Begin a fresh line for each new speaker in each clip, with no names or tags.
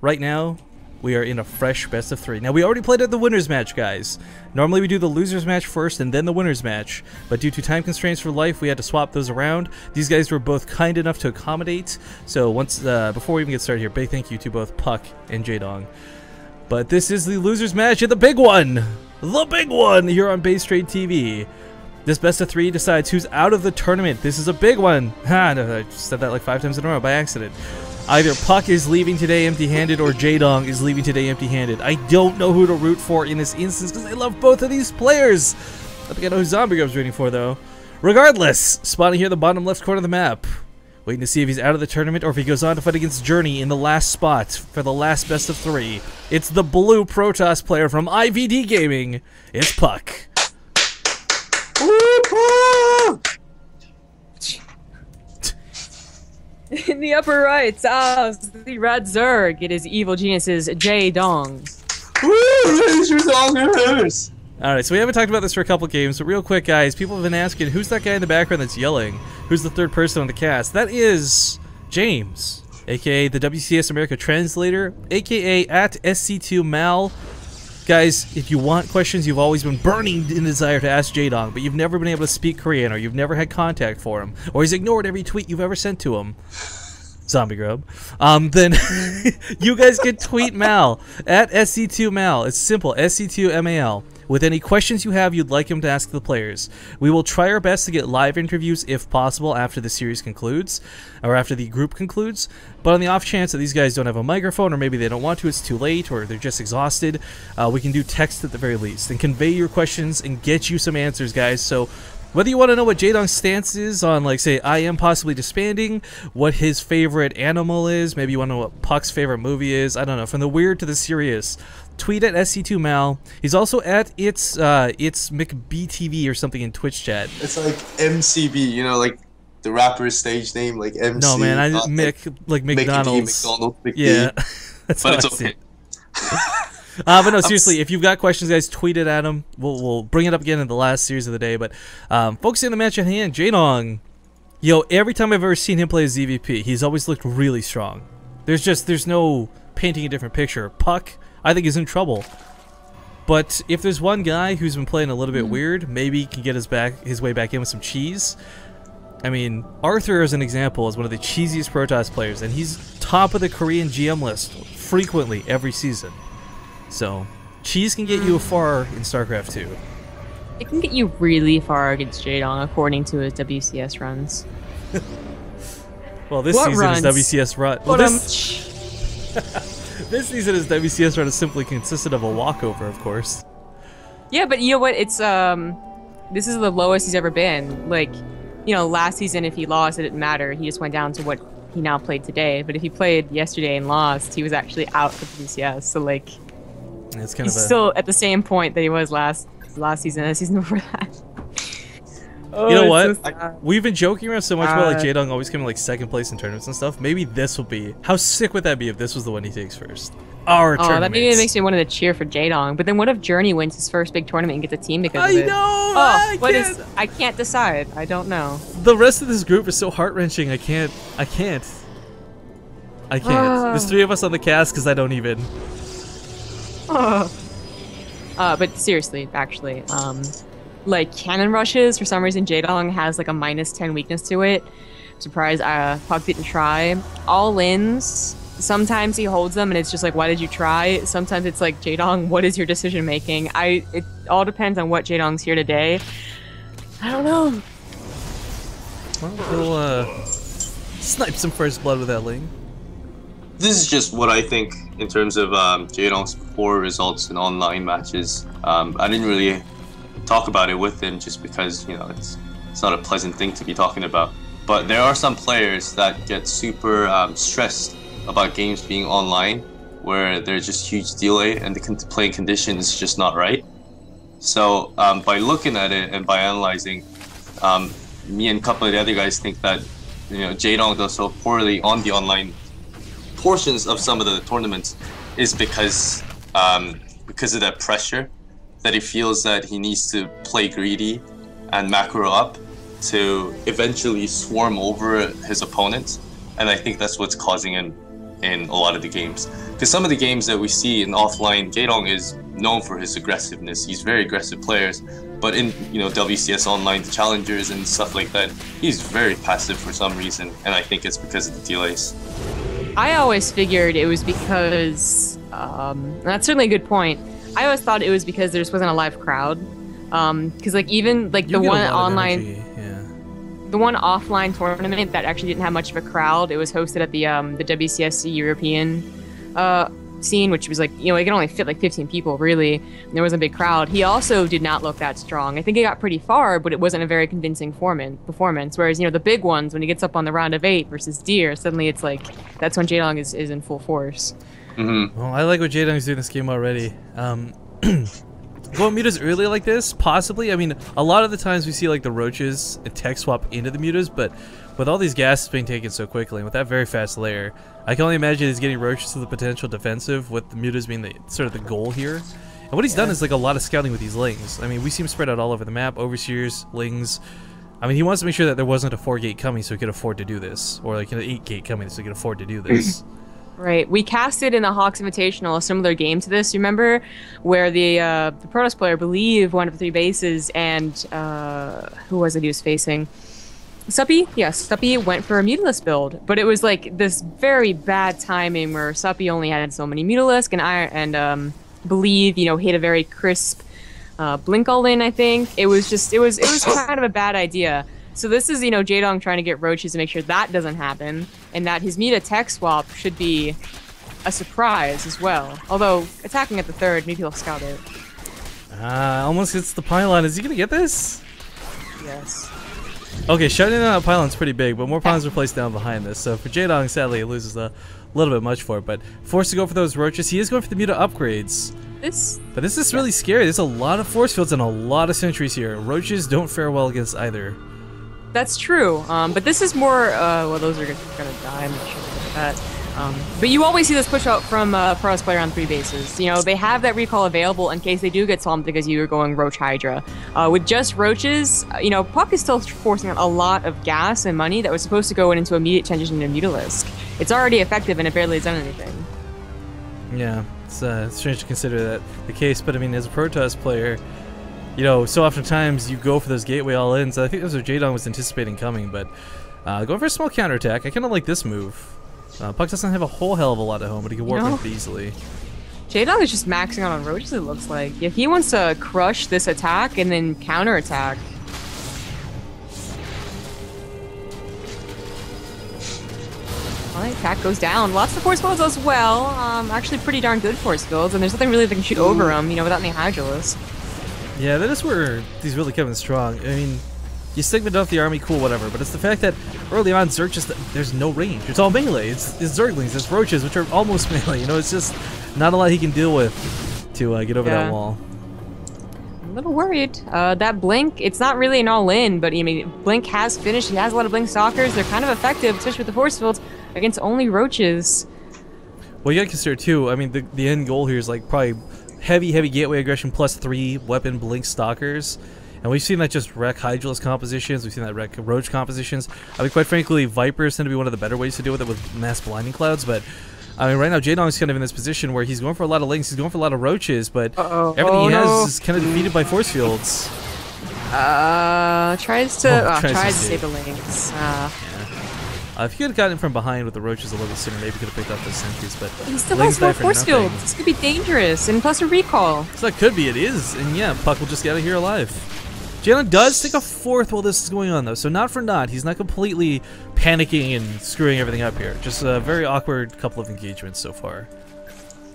Right now, we are in a fresh best of 3. Now, we already played at the winners match, guys. Normally, we do the losers match first and then the winners match. But due to time constraints for life, we had to swap those around. These guys were both kind enough to accommodate. So before we even get started here, big thank you to both puCK and Jaedong. But this is the losers match and the big one! The big one here on Base Trade TV. This best of 3 decides who's out of the tournament. This is a big one. Ha, no, I just said that like 5 times in a row by accident. Either puCK is leaving today empty-handed or Jaedong is leaving today empty-handed. I don't know who to root for in this instance because I love both of these players. I think I know who ZombieGrub's rooting for, though. Regardless, spawning here in the bottom left corner of the map. Waiting to see if he's out of the tournament or if he goes on to fight against Journey in the last spot for the last best of 3. It's the blue Protoss player from IVD Gaming. It's puCK.
In the upper right, the red Zerg. It is Evil Genius's Jaedong.
Alright, so we haven't talked about this for a couple games, but real quick, guys, people have been asking, who's that guy in the background that's yelling? Who's the third person on the cast? That is James, aka the WCS America translator, aka at SC2Mal. Guys, if you want questions you've always been burning in desire to ask Jaedong, but you've never been able to speak Korean, or you've never had contact for him, or he's ignored every tweet you've ever sent to him, ZombieGrub, then you guys can tweet Mal at SC2Mal. It's simple, SC2MAL. With any questions you have you'd like him to ask the players. We will try our best to get live interviews if possible after the series concludes, or after the group concludes, but on the off chance that these guys don't have a microphone, or maybe they don't want to, it's too late, or they're just exhausted, we can do text at the very least, and convey your questions and get you some answers, guys. So whether you want to know what Jaedong's stance is on, like, say, I am possibly disbanding, what his favorite animal is, maybe you want to know what puCK's favorite movie is, I don't know, from the weird to the serious, tweet at SC2Mal. He's also at it's McBTV or something in Twitch chat.
It's like MCB, you know, like the rapper's stage name, like MC.
No, man, I just like McDonald's.
McDonald's,
yeah, that's
but it's okay.
But no, seriously, if you've got questions, guys, tweet it at him. We'll bring it up again in the last series of the day. But focusing on the match at hand, Jaedong. Yo, every time I've ever seen him play as ZVP, he's always looked really strong. There's no painting a different picture. puCK, I think, is in trouble. But if there's one guy who's been playing a little bit weird, maybe he can get his way back in with some cheese. I mean, Arthur, as an example, is one of the cheesiest Protoss players, and he's top of the Korean GM list frequently every season. So, cheese can get you far in StarCraft 2.
It can get you really far against Jaedong, according to his WCS runs.
Well, this season is WCS run. Well, this season is WCS run is simply consisted of a walkover, of course.
Yeah, but you know what? It's this is the lowest he's ever been. Like, you know, last season if he lost, it didn't matter. He just went down to what he now played today. But if he played yesterday and lost, he was actually out of WCS. So like,
it's kind
he's still at the same point that he was last season and the season before that.
Oh, you know what? We've been joking around so much about like Jaedong always coming like second place in tournaments and stuff. Maybe this will be. How sick would that be if this was the one he takes first? Our tournament.
That maybe makes me want to cheer for Jaedong. But then what if Journey wins his first big tournament and gets a team because of it?
I know.
I can't decide. I don't know.
The rest of this group is so heart wrenching. I can't. There's 3 of us on the cast because I don't even.
But seriously, actually, like cannon rushes, for some reason Jaedong has like a -10 weakness to it. I'm surprised puCK didn't try. All-ins, sometimes he holds them and it's just like, why did you try? Sometimes it's like, Jaedong, what is your decision making? It all depends on what Jaedong's here today. I don't know.
Well, we'll snipe some first blood with that Ling.
This is just what I think in terms of Jaedong's poor results in online matches. I didn't really talk about it with him just because, you know, it's not a pleasant thing to be talking about. But there are some players that get super stressed about games being online, where there's just huge delay and the playing condition is just not right. So by looking at it and by analyzing, me and a couple of the other guys think that, you know, Jaedong does so poorly on the online portions of some of the tournaments is because of that pressure, that he feels that he needs to play greedy and macro up to eventually swarm over his opponent, and I think that's what's causing him in a lot of the games. Because some of the games that we see in offline, Jaedong is known for his aggressiveness. He's very aggressive players, but in WCS Online, the challengers and stuff like that, he's very passive for some reason, and I think it's because of the delays.
I always figured it was because, that's certainly a good point. I always thought it was because there just wasn't a live crowd. Because like even like the one online, the one offline tournament that actually didn't have much of a crowd, it was hosted at the WCSC European scene, which was like, it could only fit like 15 people really, and there wasn't a big crowd. He also did not look that strong. I think he got pretty far, but it wasn't a very convincing performance. Whereas the big ones, when he gets up on the round of 8 versus Deer, suddenly it's like that's when Jaedong is in full force.
Well, I like what Jaedong's doing this game already. Going mutas early like this, possibly. I mean, a lot of the times we see like the roaches and tech swap into the mutas, but with all these gases being taken so quickly and with that very fast layer, I can only imagine he's getting roaches to the potential defensive, with the mutas being the sort of the goal here. And what he's done is like a lot of scouting with these lings. I mean, we see him spread out all over the map, overseers, lings. I mean, he wants to make sure that there wasn't a 4-gate coming so he could afford to do this, or like an 8-gate coming so he could afford to do this.
Right. We casted in the Hawks Invitational a similar game to this, you remember? Where the Protoss player, I believe, won up 3 bases, and who was it he was facing? Suppy? Yes, Suppy went for a Mutalisk build, but it was like this very bad timing where Suppy only had so many Mutalisk, and believe, hit a very crisp blink all in, I think. It was kind of a bad idea. So this is, Jaedong trying to get roaches to make sure that doesn't happen, and that his Meta tech swap should be a surprise as well. Although, attacking at the 3rd, maybe he'll scout it.
Almost hits the pylon. Is he gonna get this?
Yes.
Okay, shutting down that pylon's pretty big, but more pylons are placed down behind this. So for Jaedong, sadly, he loses a little bit much for it, but forced to go for those roaches. He is going for the Muta upgrades. But this is really scary. There's a lot of force fields and a lot of sentries here. Roaches don't fare well against either.
That's true, but this is more, well, those are gonna die, I'm not sure about that. But you always see this push out from Protoss player on 3 bases. They have that recall available in case they do get swamped because you're going Roach Hydra. With just roaches, puCK is still forcing out a lot of gas and money that was supposed to go into immediate transition into Mutalisk. It's already effective and it barely has done anything.
Yeah, it's strange to consider that the case, but I mean, as a Protoss player, so oftentimes you go for those gateway all-ins. I think that's what Jaedong was anticipating coming, but going for a small counterattack, I kind of like this move. puCK doesn't have a whole hell of a lot at home, but he can warp it easily.
Jaedong is just maxing out on roaches, it looks like. If he wants to crush this attack and then counterattack. Alright, attack goes down. Lots of force fields as well. Actually pretty darn good force fields, and there's nothing really that can shoot over them, without any Hydralisk.
Yeah, that is where he's really coming strong. I mean, you segment off the army, cool, whatever, but it's the fact that early on, Zerg just, there's no range. It's all melee. It's Zerglings, it's roaches, which are almost melee. It's just not a lot he can deal with to get over that wall.
I'm a little worried. That Blink, it's not really an all-in, but Blink has finished. He has a lot of Blink Stalkers. They're kind of effective, especially with the force fields, against only roaches.
Well, you gotta consider, too, I mean, the end goal here is like probably heavy gateway aggression plus 3 weapon Blink Stalkers. And we've seen that just wreck Hydralisk compositions, we've seen that wreck Roach compositions. I mean, quite frankly, Vipers tend to be one of the better ways to deal with it with mass blinding clouds, but I mean, right now, Jaedong is kind of in this position where he's going for a lot of links, he's going for a lot of roaches, but everything he has is kind of defeated by force fields.
Tries to save the links.
If he could have gotten from behind with the roaches a little bit sooner, maybe he could have picked up those sentries, but
he still has more force fields. This could be dangerous, and plus a recall.
So that could be, it is, and yeah, puCK will just get out of here alive. Jaedong does take a 4th while this is going on, though, so not for naught. He's not completely panicking and screwing everything up here. Just a very awkward couple of engagements so far.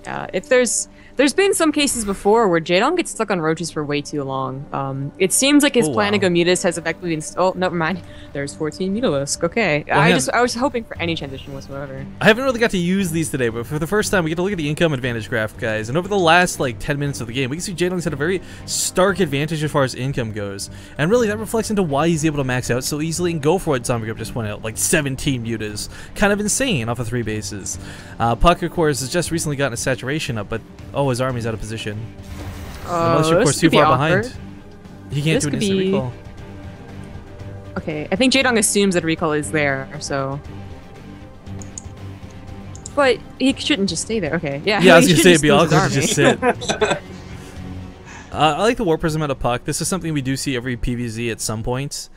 Yeah, if there's been some cases before where Jaedong gets stuck on roaches for way too long. It seems like his plan to go Mutas has effectively been. Oh, never mind. There's 14 Mutalisk. Okay, well, I was hoping for any transition whatsoever.
I haven't really got to use these today, but for the first time, we get to look at the income advantage graph, guys. And over the last like 10 minutes of the game, we can see Jaedong's had a very stark advantage as far as income goes, and really that reflects into why he's able to max out so easily and go for what Zombie Grip just went out, like 17 Mutas, kind of insane off of 3 bases. puCK, of course, has just recently gotten a saturation up, but his army's out of position. Unless you're, of course, too far behind. He can't do an instant recall.
Okay, I think Jaedong assumes that recall is there, so... But he shouldn't just stay there. Okay, yeah.
Yeah, I was
he
gonna say it'd
shouldn't
be
lose his
awkward to
army.
just sit. I like the Warp Prism out of puCK. This is something we do see every PvZ at some point.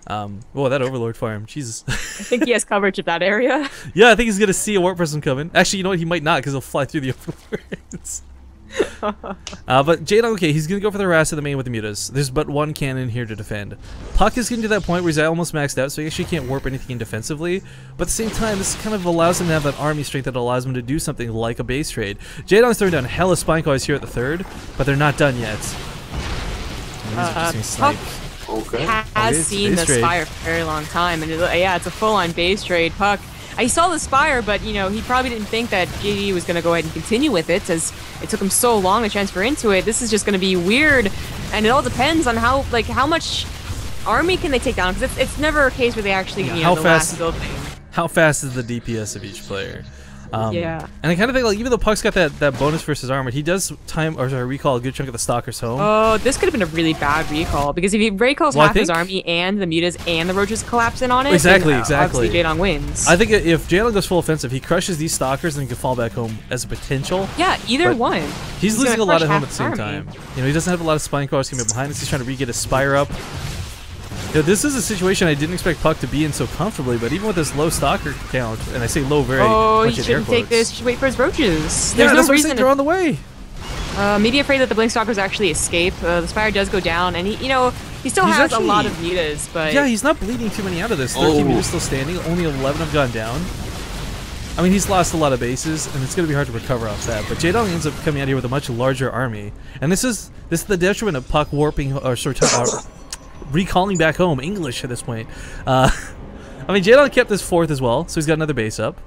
Whoa, that Overlord farm, Jesus.
I think he has coverage of that area.
Yeah, I think he's gonna see a Warp Prism coming. Actually, you know what? He might not, because he'll fly through the Overlords. But Jaedong, okay, he's gonna go for the Harass of the main with the mutas. There's but one cannon here to defend. puCK is getting to that point where he's almost maxed out, so he actually can't warp anything in defensively. But at the same time, this kind of allows him to have that army strength that allows him to do something like a base trade. Jaedong's throwing down hella spine cars here at the third, but they're not done yet.
puCK
Okay.
has seen the Spire for a very long time, and yeah, it's a full-on base trade. puCK, I saw the Spire, but you know he probably didn't think that JD was going to go ahead and continue with it, as it took him so long to transfer into it. This is just going to be weird, and it all depends on how much army can they take down, because it's never a case where they actually
how
the
fast
last building.
How fast is the DPS of each player?
Yeah.
And I kind of think, like, even though puCK's got that bonus versus armored, he does recall a good chunk of the stalkers home.
Oh, this could have been a really bad recall, because if he recalls half his army and the mutas and the roaches collapse in on it,
exactly.
obviously Jaedong wins.
I think if Jaedong goes full offensive, he crushes these stalkers and he can fall back home as a potential.
Yeah, either one.
He's losing a lot at home at the same
army.
time. You know, he doesn't have a lot of spine crawlers coming behind us. He's trying to re-get his Spire up. You know, this is a situation I didn't expect puCK to be in so comfortably, but even with this low stalker count, and I say low very much
he
in
shouldn't
air
take this.
quotes.
He should wait for his roaches.
Yeah,
There's no reason
they're on the way.
Media afraid that the blink stalkers actually escape. The Spire does go down, and he still has a lot of mutas, but
yeah, he's not bleeding too many out of this. 13 mutas still standing. Only 11 have gone down. I mean, he's lost a lot of bases, and it's going to be hard to recover off that. But Jaedong ends up coming out here with a much larger army, and this is the detriment of puCK warping or recalling back home English at this point. I mean, Jaedong kept his fourth as well, so he's got another base up.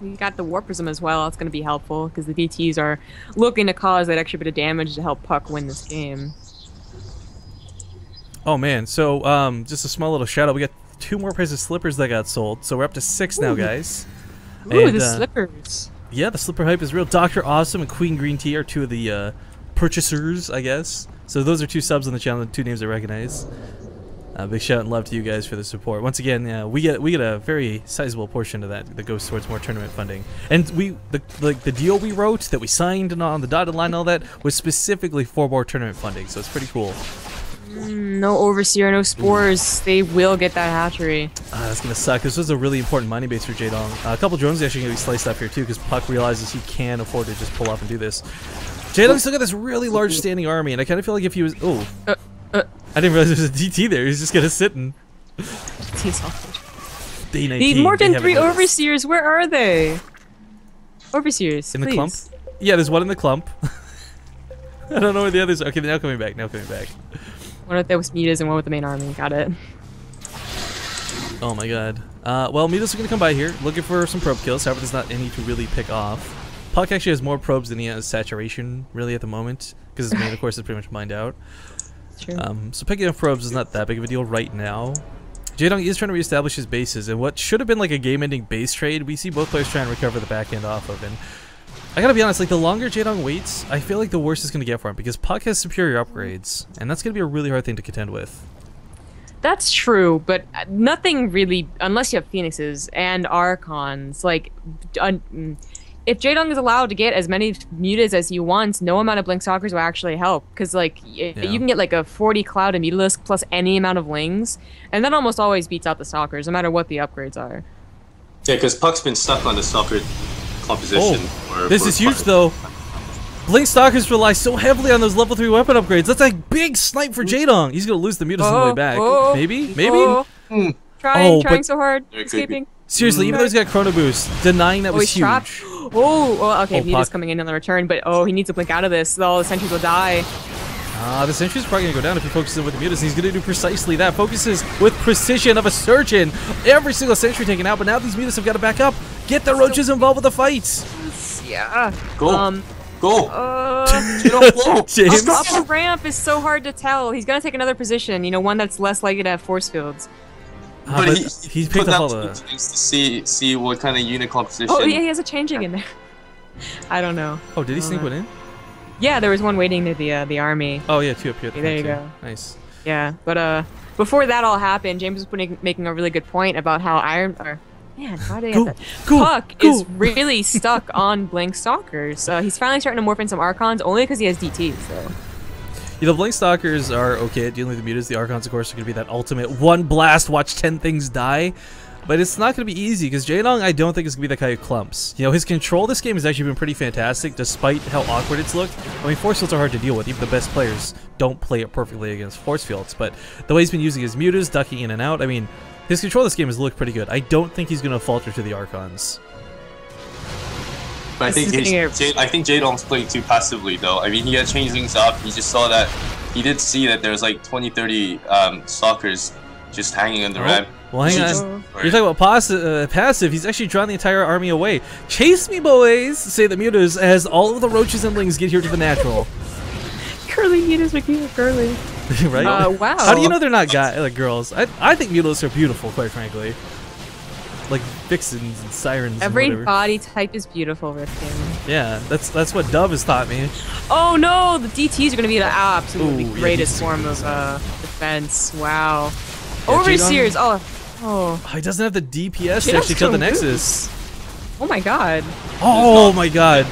He got the Warp Prism as well. That's going to be helpful because the DTs are looking to cause that extra bit of damage to help puCK win this game.
Oh man, so just a small little shout out. We got 2 more pairs of slippers that got sold, so we're up to 6 now, guys.
Ooh, the slippers.
Yeah, the slipper hype is real. Dr. Awesome and Queen Green Tea are 2 of the purchasers, I guess. So those are 2 subs on the channel, 2 names I recognize. Big shout and love to you guys for the support. Once again, we get a very sizable portion of that goes towards more tournament funding. And the deal we wrote that we signed and on the dotted line and all that was specifically for more tournament funding. So it's pretty cool.
No Overseer, no Spores. They will get that hatchery.
That's gonna suck. This was a really important mining base for Jaedong. A couple drones are actually gonna be sliced up here too, because puCK realizes he can afford to just pull off and do this. Jaedong's still got this really large standing army, and I kind of feel like if he was I didn't realize there was a DT there. He's just gonna sit and. Day 19.
Need more than 3 Overseers. Where are they? Overseers,
in
please.
the clump. Yeah, there's one in the clump. I don't know where the others are. Okay, they're now coming back.
One with those mutas and one with the main army. Got it.
Oh my god. Well, mutas are gonna come by here, looking for some probe kills. However, there's not any to really pick off. puCK actually has more probes than he has saturation, really, at the moment, because his main, of course, is pretty much mined out.
True.
So picking up probes is not that big of a deal right now. Jaedong is trying to reestablish his bases, and what should have been like a game-ending base trade, we see both players trying to recover the back end off of. And I gotta be honest, like the longer Jaedong waits, I feel like the worse it's gonna get for him, because puCK has superior upgrades, and that's gonna be a really hard thing to contend with.
That's true, but nothing really, unless you have Phoenixes and Archons, like, if Jaedong is allowed to get as many mutas as he wants, no amount of blink stalkers will actually help, because like you can get like a 40 cloud of mutalisk plus any amount of lings, and that almost always beats out the stalkers, no matter what the upgrades are.
Yeah, because puCK's been stuck on the stalker composition.
This is huge though. Blink stalkers rely so heavily on those level 3 weapon upgrades. That's a big snipe for Jaedong. He's gonna lose the mutas on the way back. Maybe.
Trying so hard, escaping.
Seriously, even though he's got Chrono Boost, denying that was
he's
huge.
Trapped. Well, okay, Muta's
puCK.
coming in on the return, but he needs to blink out of this, so all the sentries will die.
The sentry's probably gonna go down if he focuses with the mutas. He's gonna do precisely that. Focuses with precision of a surgeon. Every single sentry taken out, but now these mutas have got to back up. Get the roaches involved with the fights.
Yeah.
Go.
James.
Up the ramp is so hard to tell. He's gonna take another position, one that's less likely to have force fields.
But he's picked up all the
things to see what kind of unit composition.
Oh yeah, he has a changing in there. I don't know.
Oh, did he sneak one in?
Yeah, there was one waiting near the army.
Oh yeah, 2 up here.
There you go.
Nice.
Yeah, but before that all happened, James was making a really good point about how Man, how did I
Go,
get that?
go,
puCK
go.
is really stuck on Blink Stalkers. He's finally starting to morph in some Archons, only because he has DTs, so.
You know, Blink Stalkers are okay at dealing with the mutas. The Archons, of course, are going to be that ultimate one blast, watch 10 things die. But it's not going to be easy, because Jaedong, I don't think is going to be that guy who clumps. You know, his control this game has actually been pretty fantastic, despite how awkward it's looked. I mean, force fields are hard to deal with. Even the best players don't play it perfectly against force fields. But the way he's been using his mutas, ducking in and out, I mean, his control of this game has looked pretty good. I don't think he's going to falter to the Archons.
But I think Jaedong's playing too passively, though. I mean, he had changed things up. He just saw that. He did see that there's like 20, 30 stalkers just hanging on the ramp.
Well, hang on. You're talking about passive. He's actually drawn the entire army away. Chase me, boys! Say the mutas as all of the roaches and lings get here to the natural.
Curly mutas make me curly.
Right?
Wow.
How do you know they're not girls? I think mutas are beautiful, quite frankly. Like vixens and sirens.
Every
and whatever.
body type is beautiful, Rifkin.
Yeah, that's what Dove has taught me.
Oh no, the DTs are gonna be the absolutely
Ooh, yeah,
greatest
DTs
form of defense. Wow.
Yeah,
Overseers.
Oh,
Oh.
he doesn't have the DPS to
Jaedong's
actually kill the
so
Nexus.
Oh my god.
Oh my god.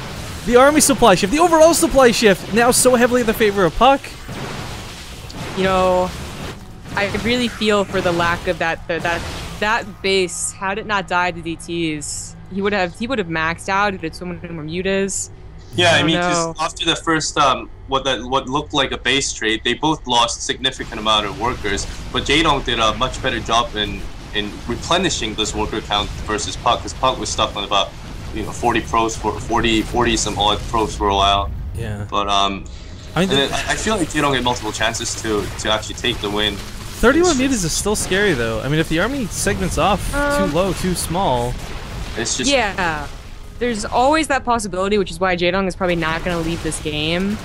The army supply shift, the overall supply shift, now so heavily in the favor of puCK.
You know, I really feel for the lack of that base. Had it not died to DTs, he would have maxed out. He did so many more mutas.
Yeah, I mean,
no.
because after the first what looked like a base trade, they both lost significant amount of workers. But Jaedong did a much better job in replenishing this worker count versus puCK, because puCK was stuck on about 40 pros for 40 some odd pros for a while.
Yeah.
But I mean, I feel like Jaedong had multiple chances to actually take the win.
31 mutas is still scary though. I mean, if the army segments off too low, too small.
It's just
There's always that possibility, which is why Jaedong is probably not going to leave this game.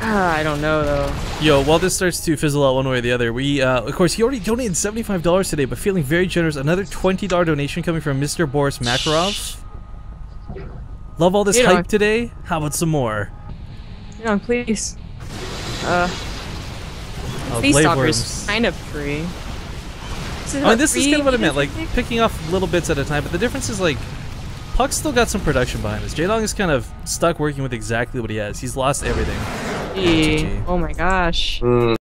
I don't know, though.
Yo, while this starts to fizzle out one way or the other, we, of course, he already donated $75 today, but feeling very generous. Another $20 donation coming from Mr. Boris Makarov. Love all this hype today. How about some more?
Jaedong, please. These stalkers kind of free.
I mean, this is kind of what I meant, like, picking off little bits at a time, but the difference is, like, puCK's still got some production behind us. Jaedong is kind of stuck working with exactly what he has. He's lost everything.
Oh my gosh.